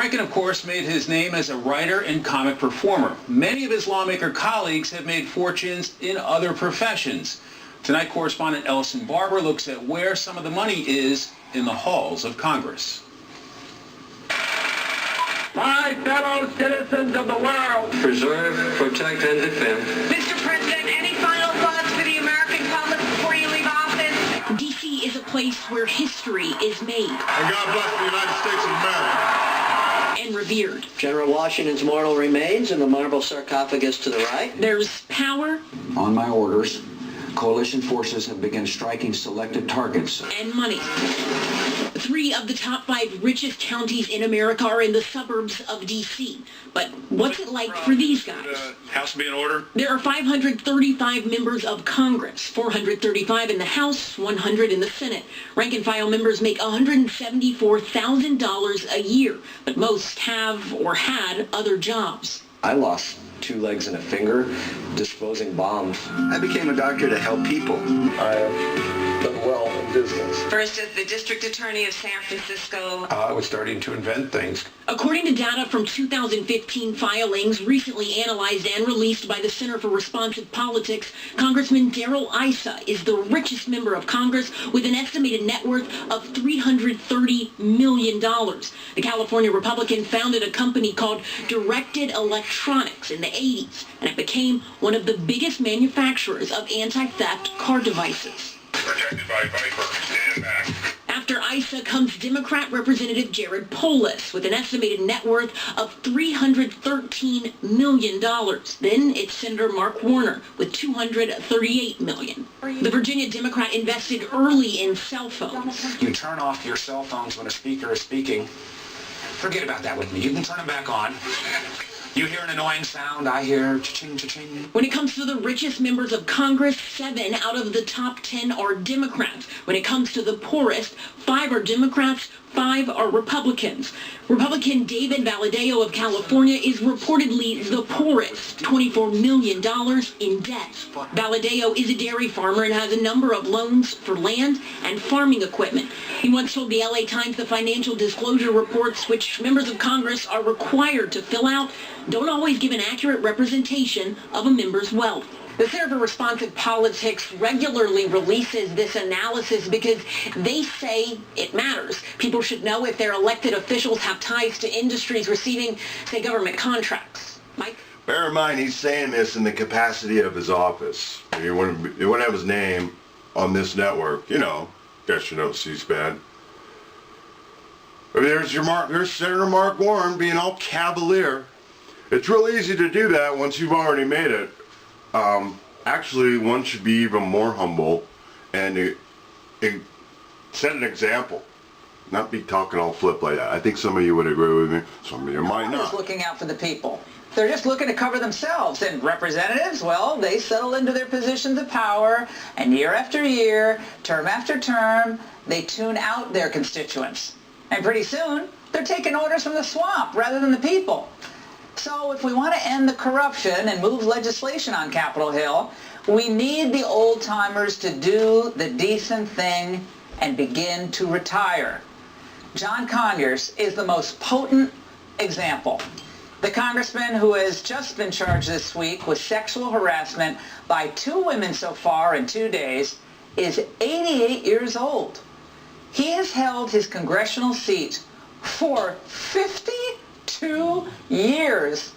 Franken, of course, made his name as a writer and comic performer. Many of his lawmaker colleagues have made fortunes in other professions. Tonight, correspondent Ellison Barber looks at where some of the money is in the halls of Congress. My fellow citizens of the world, preserve, protect, and defend. Mr. President, any final thoughts for the American public before you leave office? D.C. is a place where history is made. And God bless the United States of America. And revered. General Washington's mortal remains in the marble sarcophagus to the right. There's power. On my orders, coalition forces have begun striking selected targets. And money. 3 of the top 5 richest counties in America are in the suburbs of D.C. But what's it like for these guys? House be in order. There are 535 members of Congress, 435 in the House, 100 in the Senate. Rank and file members make $174,000 a year, but most have or had other jobs. I lost 2 legs and a finger disposing bombs. I became a doctor to help people. I have done well in business. First as the district attorney of San Francisco. I was starting to invent things. According to data from 2015 filings recently analyzed and released by the Center for Responsive Politics, Congressman Darrell Issa is the richest member of Congress with an estimated net worth of $330 million. The California Republican founded a company called Directed Electronics in the 80s, and it became one of the biggest manufacturers of anti-theft car devices. Protected by Viper, stand back. After Issa comes Democrat Representative Jared Polis with an estimated net worth of $313 million. Then it's Senator Mark Warner with $238 million. The Virginia Democrat invested early in cell phones. You turn off your cell phones when a speaker is speaking. Forget about that with me. You can turn them back on. You hear an annoying sound, I hear cha-ching, cha-ching. When it comes to the richest members of Congress, 7 out of the top 10 are Democrats. When it comes to the poorest, 5 are Democrats, 5 are Republicans. Republican David Valadao of California is reportedly the poorest, $24 million in debt. Valadao is a dairy farmer and has a number of loans for land and farming equipment. He once told the LA Times the financial disclosure reports, which members of Congress are required to fill out, don't always give an accurate representation of a member's wealth. The Center for Responsive Politics regularly releases this analysis because they say it matters. People should know if their elected officials have ties to industries receiving, say, government contracts. Mike? Bear in mind, he's saying this in the capacity of his office. You wouldn't have his name on this network, you know. Guess you know C-SPAN. There's Senator Mark Warren being all cavalier. It's real easy to do that once you've already made it. Actually, one should be even more humble and set an example. Not be talking all flip like that. I think some of you would agree with me. Some of you might not. Just looking out for the people. They're just looking to cover themselves. And representatives, well, they settle into their positions of power, and year after year, term after term, they tune out their constituents. And pretty soon, they're taking orders from the swamp rather than the people. So if we want to end the corruption and move legislation on Capitol Hill, we need the old-timers to do the decent thing and begin to retire. John Conyers is the most potent example. The congressman who has just been charged this week with sexual harassment by 2 women so far in 2 days is 88 years old. He has held his congressional seat for 52 years.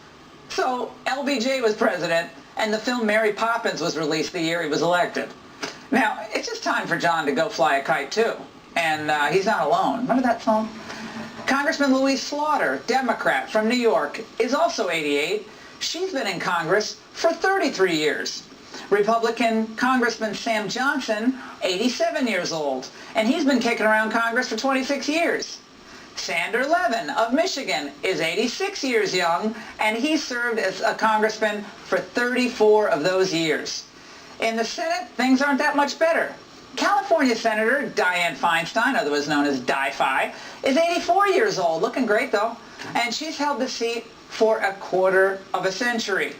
So LBJ was president, and the film Mary Poppins was released the year he was elected. Now, it's just time for John to go fly a kite, too. And he's not alone. Remember that song? Congressman Louise Slaughter, Democrat from New York, is also 88. She's been in Congress for 33 years. Republican Congressman Sam Johnson, 87 years old, and he's been kicking around Congress for 26 years. Sander Levin of Michigan is 86 years young, and he served as a congressman for 34 of those years. In the Senate, things aren't that much better. California Senator Dianne Feinstein, otherwise known as Di-Fi, is 84 years old, looking great though, and she's held the seat for a quarter of a century.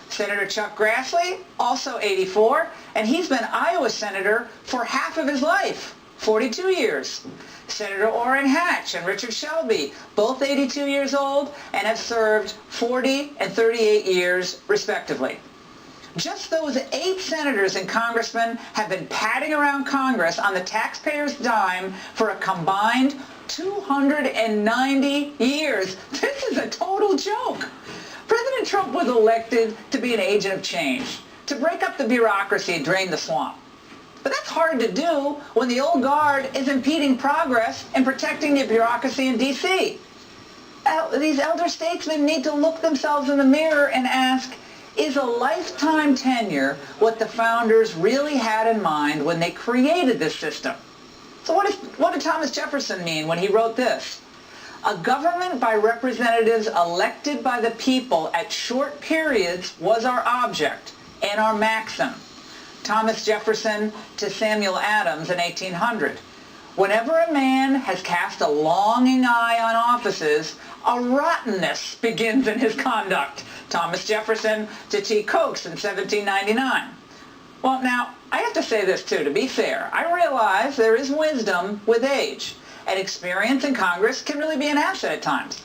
Senator Chuck Grassley, also 84, and he's been Iowa Senator for half of his life, 42 years. Senator Orrin Hatch and Richard Shelby, both 82 years old and have served 40 and 38 years respectively. Just those 8 senators and congressmen have been padding around Congress on the taxpayers' dime for a combined 290 years. This is a total joke. President Trump was elected to be an agent of change, to break up the bureaucracy and drain the swamp. But that's hard to do when the old guard is impeding progress and protecting the bureaucracy in D.C. These elder statesmen need to look themselves in the mirror and ask, is a lifetime tenure what the founders really had in mind when they created this system? So what did Thomas Jefferson mean when he wrote this? A government by representatives elected by the people at short periods was our object and our maxim. Thomas Jefferson to Samuel Adams in 1800. Whenever a man has cast a longing eye on offices, a rottenness begins in his conduct. Thomas Jefferson to T. Coates in 1799. Well, now, I have to say this too, to be fair. I realize there is wisdom with age, and experience in Congress can really be an asset at times.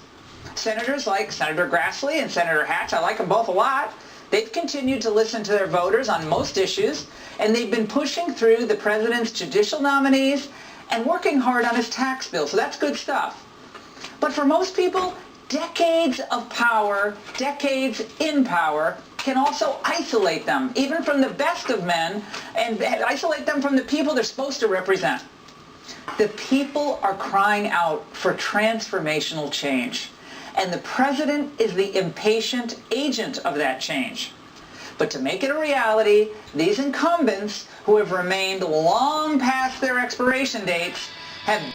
Senators like Senator Grassley and Senator Hatch, I like them both a lot. They've continued to listen to their voters on most issues, and they've been pushing through the president's judicial nominees and working hard on his tax bill, so that's good stuff. But for most people, decades of power, decades in power, can also isolate them, even from the best of men, and isolate them from the people they're supposed to represent. The people are crying out for transformational change, and the president is the impatient agent of that change. But to make it a reality, these incumbents, who have remained long past their expiration dates, have